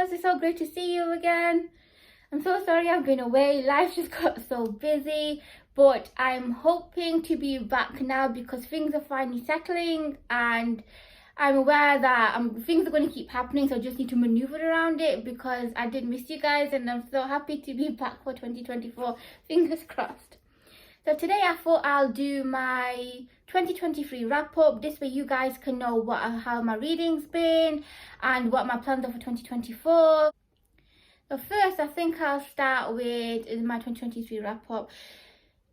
Christmas. It's so great to see you again. I'm so sorry I've been away. Life just got so busy, but I'm hoping to be back now because things are finally settling and I'm aware that things are going to keep happening, so I just need to maneuver around it because I did miss you guys and I'm so happy to be back for 2024. Fingers crossed. So today I thought I'll do my 2023 wrap up. This way you guys can know how my reading's been and what my plans are for 2024. So first I think I'll start with my 2023 wrap up.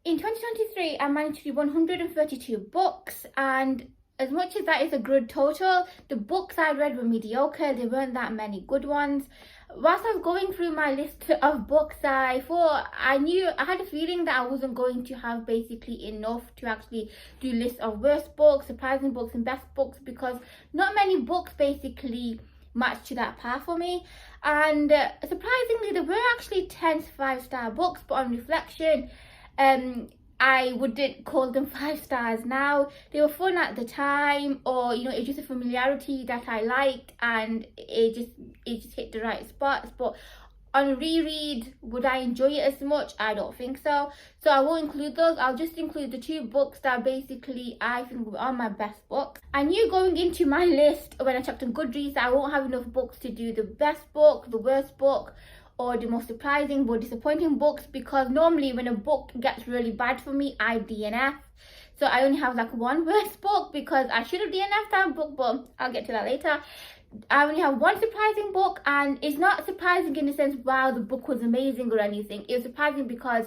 In 2023 I managed to do 132 books, and as much as that is a good total, the books I read were mediocre. There weren't that many good ones. Whilst I was going through my list of books, I had a feeling that I wasn't going to have basically enough to actually do lists of worst books, surprising books and best books, because not many books basically matched to that path for me. And surprisingly, there were actually 10 to 5-star books, but on reflection, I wouldn't call them 5 stars now. They were fun at the time, or it's just a familiarity that I liked and it just hit the right spots. But on a reread, would I enjoy it as much? I don't think so. So I won't include those. I'll just include the 2 books that basically I think are my best books. I knew going into my list when I checked on Goodreads that I won't have enough books to do the best book, the worst book, or the most surprising but disappointing books, because normally when a book gets really bad for me, I DNF. So I only have like one worst book because I should have DNF'd that book, but I'll get to that later. I only have one surprising book, and it's not surprising in the sense, wow, the book was amazing or anything. It was surprising because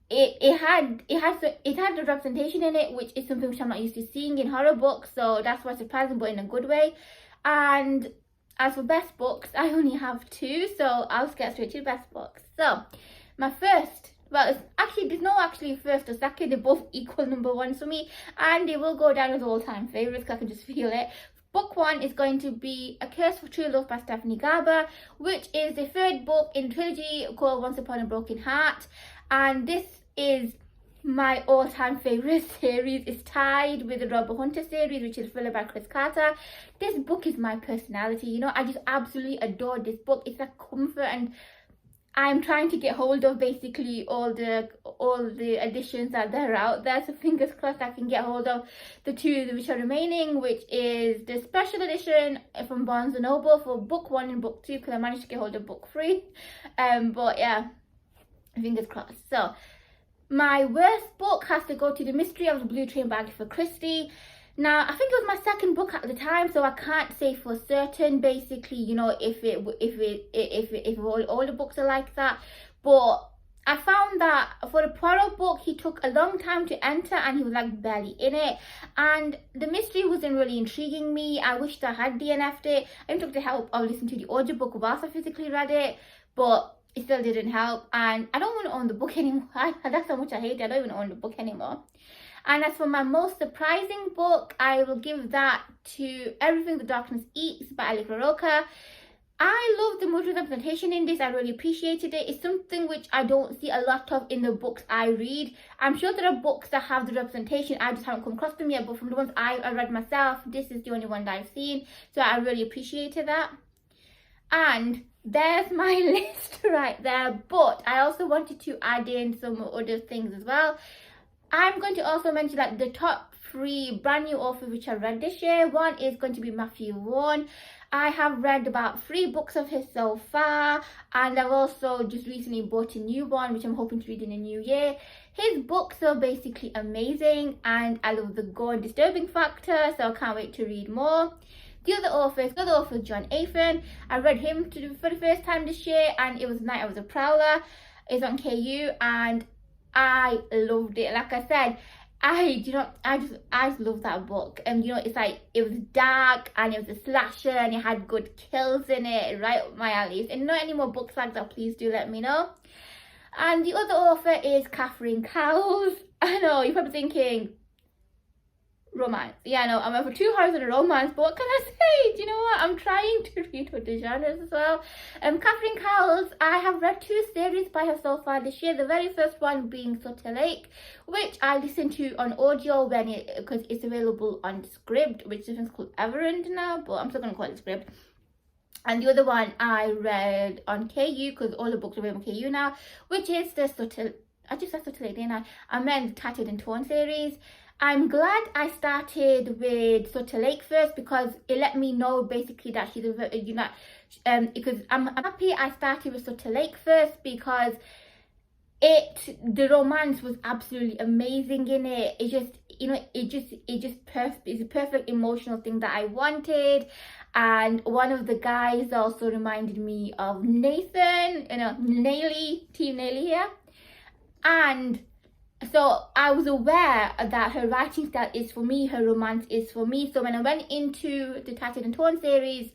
it had the representation in it, which is something which I'm not used to seeing in horror books. So that's why surprising, but in a good way. And as for best books, I only have 2, so I'll just get straight to the best books. So my first, well, there's no actually first or second, they're both equal number 1s for me, and they will go down as all-time favourites because I can just feel it. Book 1 is going to be A Curse for True Love by Stephanie Garber, which is the 3rd book in the trilogy called Once Upon a Broken Heart, and this is my all-time favourite series. Is tied with the Robert Hunter series, which is Thriller by Chris Carter. This book is my personality. I just absolutely adore this book. It's a comfort, and I'm trying to get hold of basically all the editions that are out there. So fingers crossed I can get hold of the 2 which are remaining, which is the special edition from Barnes & Noble for book 1 and book 2, because I managed to get hold of book 3. But yeah, fingers crossed. So my worst book has to go to The Mystery of the Blue Train by Agatha Christie. Now, I think it was my 2nd book at the time, so I can't say for certain basically, if all the books are like that. But I found that for the Poirot book, he took a long time to enter and he was like barely in it. And the mystery wasn't really intriguing me. I wished I had DNF'd it. I even took the help of listening to the audiobook whilst I physically read it, but it still didn't help, and I don't want to own the book anymore. That's how much I hate it. I don't even own the book anymore. And as for my most surprising book, I will give that to Everything the Darkness Eats by Alika Rocha. I love the multiple representation in this. I really appreciated it. It's something which I don't see a lot of in the books I read. I'm sure there are books that have the representation, I just haven't come across them yet, but from the ones I read myself, this is the only one that I've seen. So I really appreciated that. And there's my list right there, but I also wanted to add in some other things as well. I'm going to also mention that the top 3 brand new authors which I read this year. One is going to be Matthew Vaughn. I have read about 3 books of his so far, and I've also just recently bought a new one which I'm hoping to read in the new year. His books are basically amazing, and I love the gore and disturbing factor, so I can't wait to read more. The other author, John Athan. I read him for the first time this year, and it was Night I Was a Prowler. It's on KU, and I loved it. Like I said, I just love that book. And it's like, it was dark and it was a slasher and it had good kills in it, right up my alley. And not any more books like that, please do let me know. And the other author is Catherine Cowles. I know you're probably thinking, romance. Yeah, no, I'm over 2 horrors and a romance, but what can I say? Do you know what? I'm trying to read other genres as well. Catherine Cowles, I have read 2 series by her so far this year. The very first one being Sutter Lake, which I listened to on audio because it's available on Scribd, which is called Everend now, but I'm still going to call it Scribd. And the other one I read on KU, because all the books are available on KU now, which is the Subtle, I just said Subtle Lady, didn't I meant the Tattered and Torn series. I'm glad I started with Subtle Lake first, because it let me know basically that she's a, you know, because I'm happy I started with Subtle Lake first, because the romance was absolutely amazing in it. It just, you know, it's a perfect emotional thing that I wanted. And one of the guys also reminded me of Nathan, you know, Nayli, Team Nayli here. And so I was aware that her writing style is for me, her romance is for me. So when I went into the Tattered and Torn series,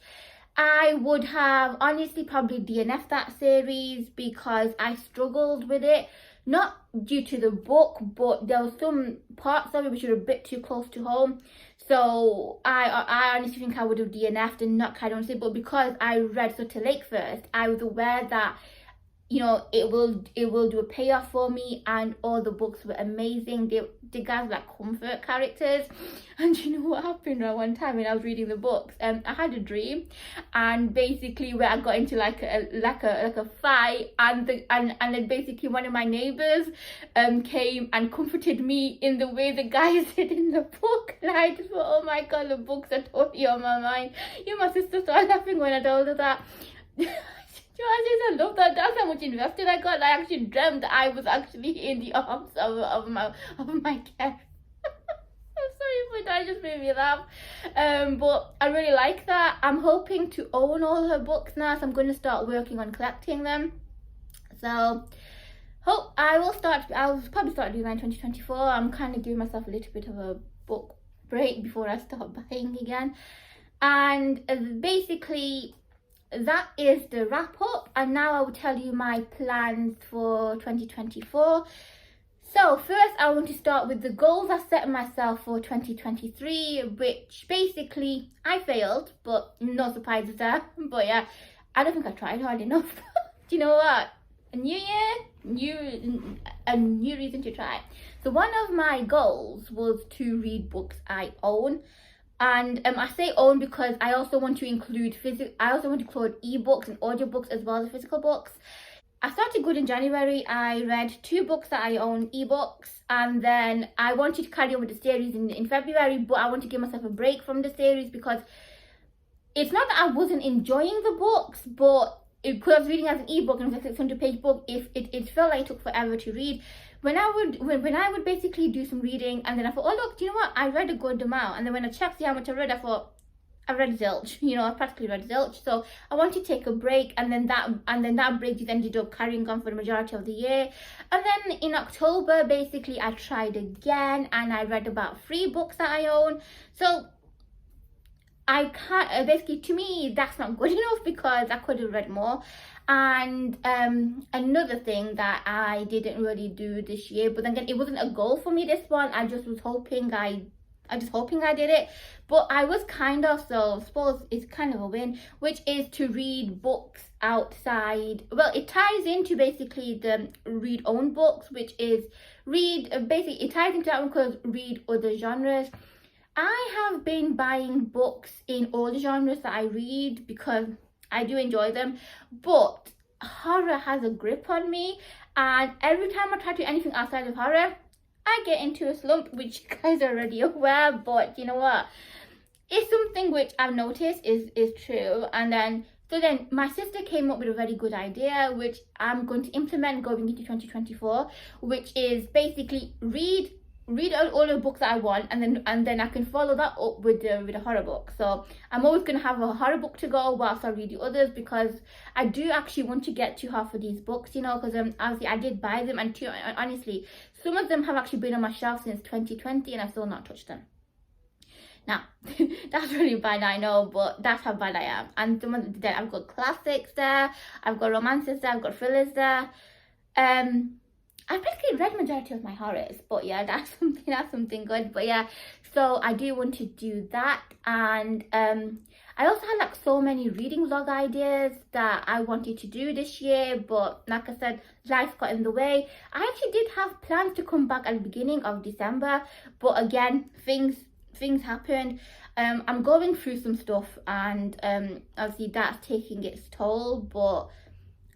I would have honestly probably DNF'd that series, because I struggled with it, not due to the book, but there were some parts of it which were a bit too close to home. So I honestly think I would have DNF'd and not carried on with it. But because I read Subtle Lake first, I was aware that, you know, it will do a payoff for me. And all the books were amazing. The guys were like comfort characters. And you know what happened one time when I was reading the books? I had a dream, and basically where I got into like a fight, and then basically one of my neighbors came and comforted me in the way the guys did in the book. And I just thought, oh my god, the books are totally on my mind. You, my sister started laughing when I told her that. I love that. That's how much invested I got. I actually dreamt that I was actually in the arms of my cat. I'm sorry, but that just made me laugh. But I really like that. I'm hoping to own all her books now, so I'm going to start working on collecting them. So I'll probably start doing that in 2024. I'm kind of giving myself a little bit of a book break before I start buying again. And basically, that is the wrap up, and now I will tell you my plans for 2024. So first I want to start with the goals I set myself for 2023, which basically I failed, but no surprises there. But yeah, I don't think I tried hard enough. Do you know what? A new year, a new reason to try. So one of my goals was to read books I own. And I say own because I also want to include ebooks and audiobooks as well as physical books. I started good in January. I read 2 books that I own, ebooks, and then I wanted to carry on with the series in February, but I want to give myself a break from the series, because it's not that I wasn't enjoying the books, but because I was reading as an ebook and it was like a 600-page book, it felt like it took forever to read. When I would basically do some reading, and then I thought, oh look, do you know what? I read a good amount. And then when I checked see how much I read, I thought, I read zilch. You know, I practically read zilch. So I want to take a break, and then that break just ended up carrying on for the majority of the year. And then in October, basically, I tried again, and I read about 3 books that I own. So I can't, basically, to me, that's not good enough, because I could have read more. And another thing that I didn't really do this year, but then again, it wasn't a goal for me, this one. I just was hoping I did it. But I was kind of, so I suppose it's kind of a win, which is to read books outside. Well, it ties into basically the read own books, which is basically it ties into that one, because read other genres. I have been buying books in all the genres that I read, because I do enjoy them, but horror has a grip on me, and every time I try to do anything outside of horror, I get into a slump, which you guys are already aware. But you know what? It's something which I've noticed is true. And then my sister came up with a very good idea, which I'm going to implement going into 2024, which is basically read all the books that I want, and then I can follow that up with a horror book. So I'm always going to have a horror book to go whilst I read the others, because I do actually want to get to half of these books, you know, because obviously I did buy them, and honestly, some of them have actually been on my shelf since 2020, and I've still not touched them. Now, that's really bad, I know, but that's how bad I am. And some of them, I've got classics there, I've got romances there, I've got thrillers there. I basically read majority of my horrors, but yeah, that's something good. But yeah, so I do want to do that. And I also had like so many reading vlog ideas that I wanted to do this year, but like I said, life got in the way. I actually did have plans to come back at the beginning of December, but again, things things happened. I'm going through some stuff, and obviously that's taking its toll, but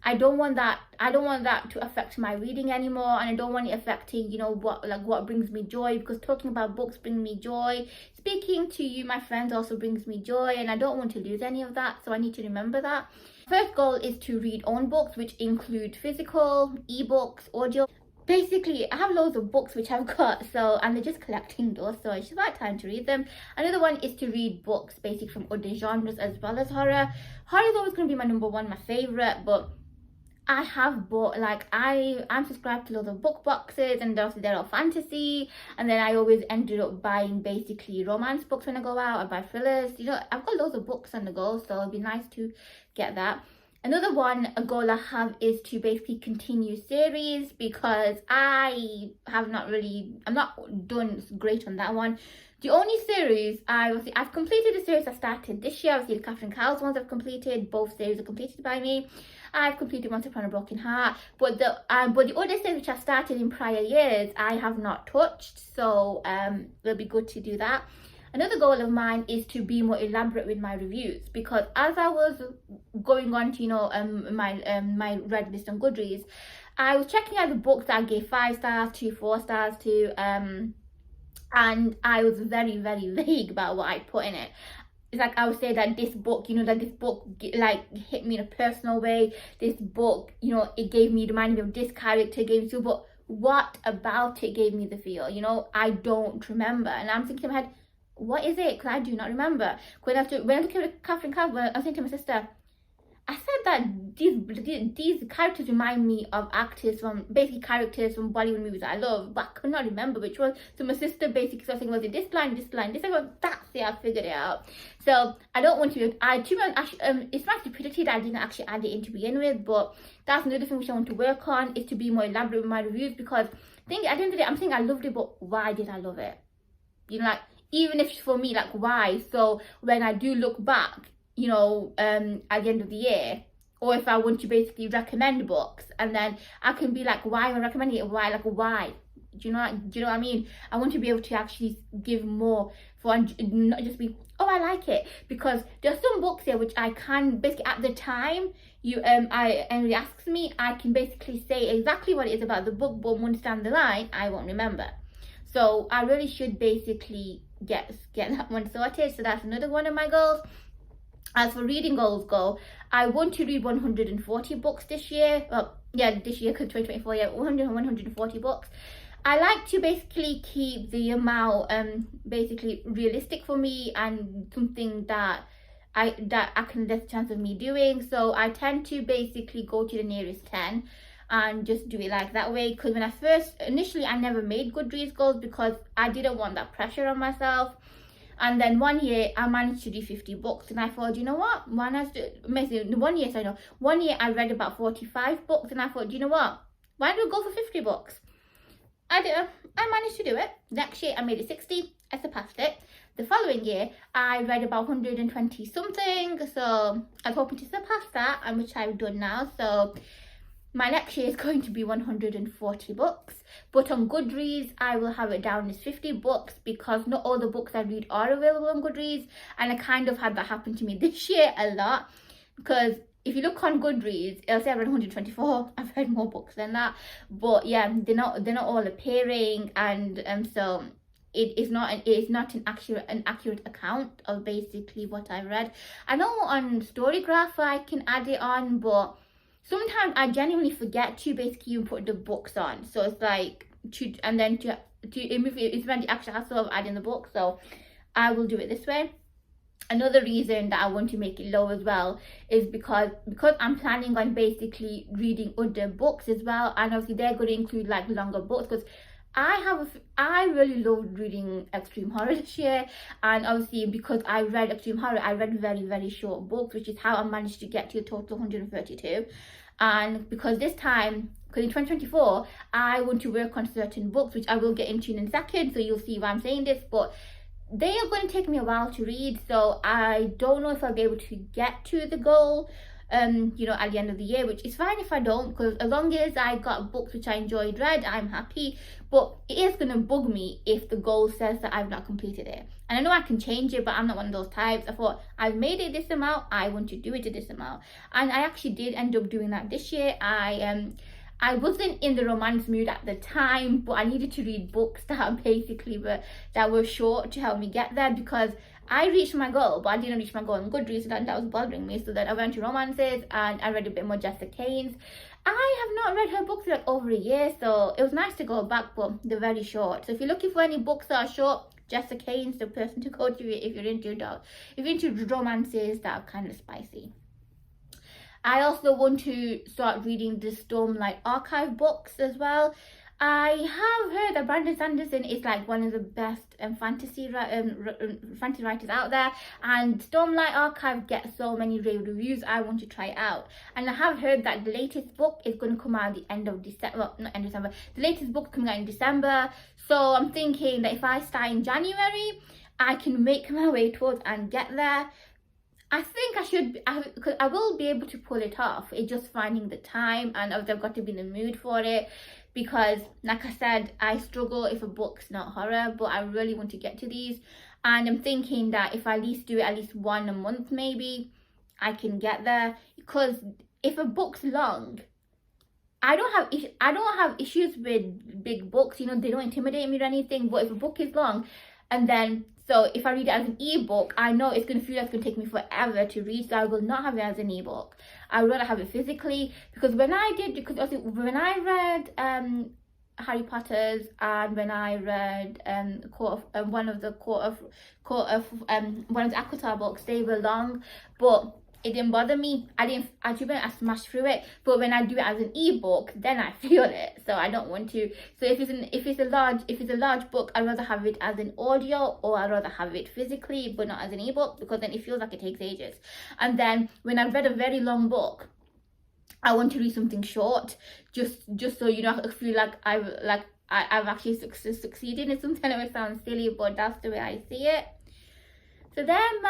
I don't want that to affect my reading anymore, and I don't want it affecting, you know, what brings me joy, because talking about books brings me joy. Speaking to you, my friends, also brings me joy, and I don't want to lose any of that, so I need to remember that. First goal is to read own books, which include physical, ebooks, audio. Basically, I have loads of books which I've got, so, and they're just collecting those, so it's about time to read them. Another one is to read books basically from other genres as well as horror. Horror is always going to be my number one, my favorite, but I have bought, like, I'm subscribed to loads of book boxes, and obviously they're all fantasy, and then I always ended up buying basically romance books when I go out. I buy thrillers, you know, I've got loads of books on the go, so it'd be nice to get that. Another one, a goal I have, is to basically continue series, because I'm not done great on that one. The only series I've completed the series I started this year. Obviously the Catherine Cowles ones I've completed. Both series are completed by me. I've completed Once Upon a Broken Heart, but the other series which I started in prior years I have not touched, so it'll be good to do that. Another goal of mine is to be more elaborate with my reviews, because as I was going on to, you know, my read list on Goodreads, I was checking out the books that I gave 5 stars to, 4 stars to, and I was very, very vague about what I put in it. It's like I would say that this book, you know, that this book like hit me in a personal way. This book, you know, it reminded me of this character, gave me feel, but what about it gave me the feel? You know, I don't remember, and I'm thinking in my head, what is it? Because I do not remember. When I look at Catherine Cowles, I was saying to my sister, I said that these characters remind me of characters from Bollywood movies that I love, but I could not remember which one. So my sister basically started saying, was it this line, this line, this line? That's it, I figured it out. So I don't want to, it's my stupidity that I didn't actually add it in to begin with, but that's another thing which I want to work on, is to be more elaborate with my reviews, because I think at the end of the day, I'm saying I loved it, but why did I love it? You know, like, even if it's for me, like, why? So when I do look back, you know, at the end of the year, or if I want to basically recommend books, and then I can be like, why am I recommending it? Why? Like, why? Do you know what I mean? I want to be able to actually give more, for not just be, oh, I like it, because there's some books here which I can basically, at the time anybody asks me, I can basically say exactly what it is about the book, but once down the line I won't remember. So I really should basically get that one sorted. So that's another one of my goals. As for reading goals go, I want to read 140 books this year. Well, yeah, this year, because 2024, yeah, 140 books. I like to basically keep the amount basically realistic for me, and something that I can, there's a chance of me doing. So I tend to basically go to the nearest 10 and just do it like that way. Because when initially I never made Goodreads goals, because I didn't want that pressure on myself. And then one year I managed to do 50 books, and I thought, you know what, one year I read about 45 books, and I thought, you know what, why don't we go for 50 books? I managed to do it. Next year I made it 60, I surpassed it. The following year I read about 120 something, so I'm hoping to surpass that, and which I've done now. So my next year is going to be 140 books, but on Goodreads I will have it down as 50 books, because not all the books I read are available on Goodreads, and I kind of had that happen to me this year a lot, because if you look on Goodreads, it'll say I've read 124. I've read more books than that, but yeah, they're not all appearing, and so it is not an accurate account of basically what I read. I know on Storygraph I can add it on, but sometimes I genuinely forget to basically even put the books on. So it's like it's when the actual hassle of adding the book. So I will do it this way. Another reason that I want to make it low as well is because I'm planning on basically reading other books as well, and obviously they're going to include like longer books, because I really loved reading extreme horror this year, and obviously because I read extreme horror, I read very, very short books, which is how I managed to get to a total 132. And because this time, because in 2024 I want to work on certain books, which I will get into in a second, so you'll see why I'm saying this, but they are going to take me a while to read, so I don't know if I'll be able to get to the goal you know, at the end of the year, which is fine if I don't, because as long as I got books which I enjoyed read, I'm happy. But it is going to bug me if the goal says that I've not completed it. And I know I can change it, but I'm not one of those types. I thought, I've made it this amount, I want to do it to this amount. And I actually did end up doing that this year. I wasn't in the romance mood at the time, but I needed to read books that were short to help me get there, because I reached my goal, but I didn't reach my goal on Goodreads, and that was bothering me. So then I went to romances and I read a bit more Jessica Caines. I have not read her books for like over a year, so it was nice to go back, but they're very short. So if you're looking for any books that are short, Jessica Caines, the person to go to if you're into romances that are kind of spicy. I also want to start reading the Stormlight Archive books as well. I have heard that Brandon Sanderson is like one of the best fantasy writers out there, and Stormlight Archive gets so many rave reviews. I want to try it out, and I have heard that the latest book is going to come out at the end of December. Well, not end of December. The latest book coming out in December. So I'm thinking that if I start in January, I can make my way towards and get there. I think I should, because I will be able to pull it off. It's just finding the time, and I've got to be in the mood for it, because like I said, I struggle if a book's not horror, but I really want to get to these, and I'm thinking that if I at least do it at least one a month, maybe I can get there. Because if a book's long, I don't have issues with big books, you know, they don't intimidate me or anything. But if a book is long, and then so if I read it as an ebook, I know it's going to feel like it's going to take me forever to read, so I will not have it as an ebook. I would rather have it physically, because when I read Harry Potter's, and when I read one of the ACOTAR books, they were long, but it didn't bother me. I smashed through it. But when I do it as an ebook, then I feel it. So I don't want to. So if it's a large book, I'd rather have it as an audio, or I'd rather have it physically, but not as an ebook, because then it feels like it takes ages. And then when I've read a very long book, I want to read something short, just so, you know, I feel like I've actually succeeded. It's something that sounds silly, but that's the way I see it. So then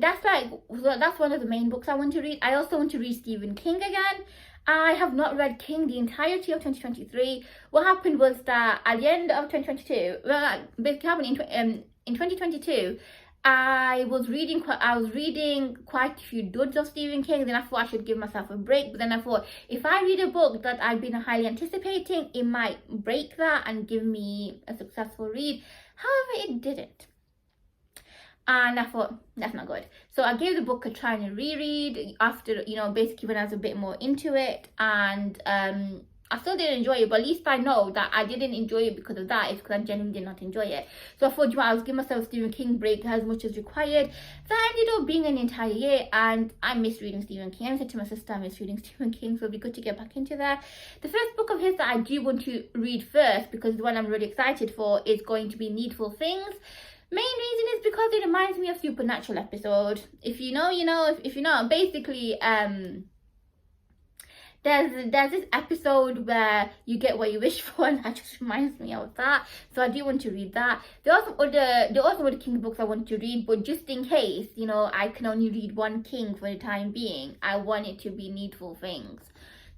that's one of the main books I want to read. I also want to read Stephen King again. I have not read King the entirety of 2023. What happened was that at the end of 2022, basically happened in 2022, I was reading quite a few duds of Stephen King. Then I thought I should give myself a break. But then I thought, if I read a book that I've been highly anticipating, it might break that and give me a successful read. However, it didn't. And I thought, that's not good. So I gave the book a try and reread after, you know, basically when I was a bit more into it. And I still didn't enjoy it, but at least I know that I didn't enjoy it because of that. It's because I genuinely did not enjoy it. So I thought, I was giving myself a Stephen King break as much as required. So I ended up being an entire year, and I miss reading Stephen King. I said to my sister, I miss reading Stephen King, so it'd be good to get back into that. The first book of his that I do want to read first, because the one I'm really excited for, is going to be Needful Things. Main reason is because it reminds me of Supernatural episode. If you know, you know. If you know, basically, there's this episode where you get what you wish for, and that just reminds me of that. So I do want to read that. There are also other King books I want to read, but just in case, you know, I can only read one King for the time being, I want it to be Needful Things.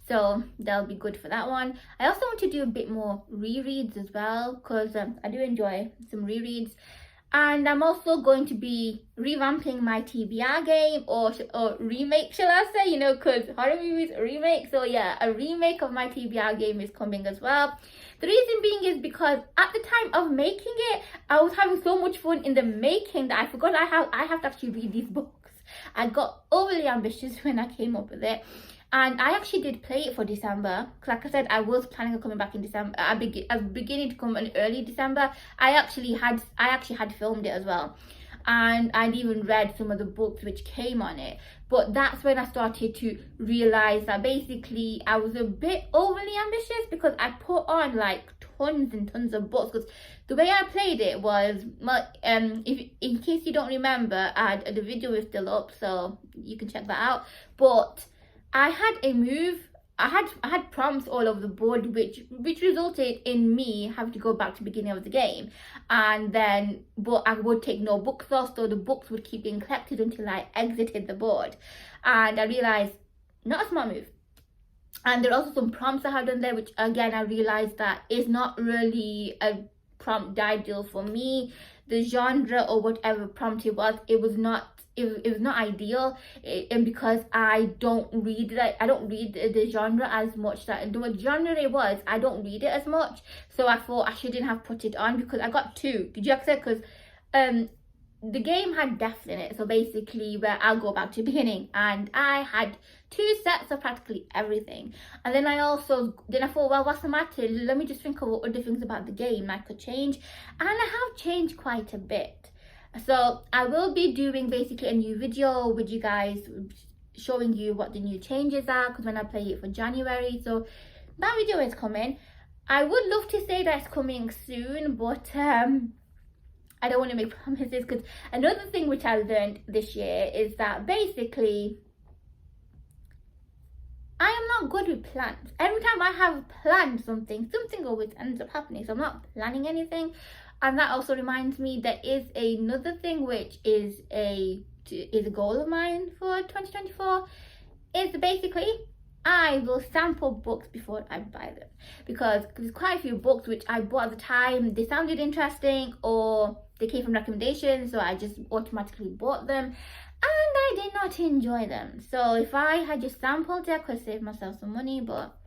So that'll be good for that one. I also want to do a bit more rereads as well, because I do enjoy some rereads. And I'm also going to be revamping my TBR game, or remake, shall I say, you know, because horror movies remake. So yeah, a remake of my TBR game is coming as well. The reason being is because at the time of making it, I was having so much fun in the making that I forgot I have to actually read these books. I got overly ambitious when I came up with it. And I actually did play it for December. Like I said, I was planning on coming back in December. I was beginning to come in early December. I actually had filmed it as well. And I'd even read some of the books which came on it. But that's when I started to realise that basically I was a bit overly ambitious, because I put on like tons and tons of books. Because the way I played it was, in case you don't remember, the video is still up, so you can check that out. But I had a move I had prompts all over the board, which resulted in me having to go back to the beginning of the game, and then but I would take no books off, so the books would keep being collected until I exited the board, and I realized not a smart move. And there are also some prompts I have done there, which again I realized that is not really a prompt ideal for me. The genre or whatever prompt it was not ideal, and because I don't read the genre as much. That the genre it was, I don't read it as much, so I thought I shouldn't have put it on, because I got two. Did you accept? Because the game had deaths in it, so basically where I'll go back to the beginning, and I had 2 sets of practically everything. And then I thought, well, what's the matter, let me just think of what other things about the game I could change, and I have changed quite a bit. So I will be doing basically a new video with you guys, showing you what the new changes are, because when I play it for January, so that video is coming. I would love to say that it's coming soon, but I don't want to make promises, because another thing which I learned this year is that basically I am not good with plans. Every time I have planned something always ends up happening. So I'm not planning anything. And that also reminds me there is another thing which is a goal of mine for 2024. Is basically I will sample books before I buy them, because there's quite a few books which I bought at the time, they sounded interesting or they came from recommendations, so I just automatically bought them and I did not enjoy them. So if I had just sampled it, I could save myself some money, but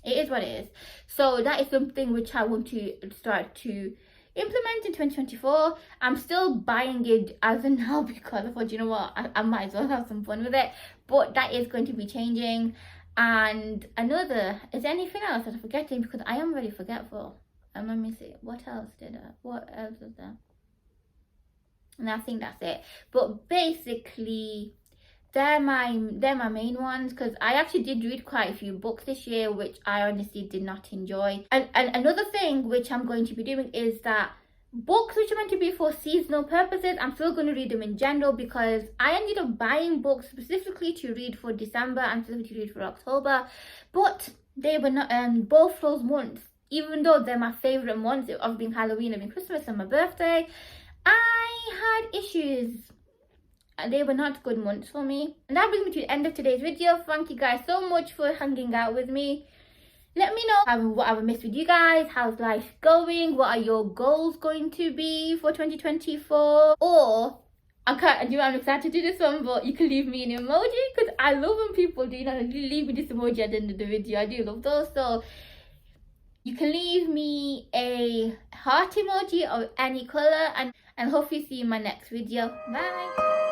it is what it is. So that is something which I want to start to implement in 2024. I'm still buying it as of now, because I thought, you know what, I might as well have some fun with it, but that is going to be changing. And is there anything else that I'm forgetting, because I am very forgetful. Let me see, what else was there? And I think that's it. But basically they're my main ones, because I actually did read quite a few books this year which I honestly did not enjoy. And another thing which I'm going to be doing is that books which are meant to be for seasonal purposes, I'm still going to read them in general, because I ended up buying books specifically to read for December and specifically to read for October, but they were not both those months, even though they're my favorite months of being Halloween and being Christmas and my birthday, I had issues. They were not good months for me. And that brings me to the end of today's video. Thank you guys so much for hanging out with me. Let me know what I've missed with you guys. How's life going? What are your goals going to be for 2024? Or I'm excited to do this one, but you can leave me an emoji, because I love when people do leave me this emoji at the end of the video. I do love those. So you can leave me a heart emoji of any color, and hopefully see you in my next video. Bye.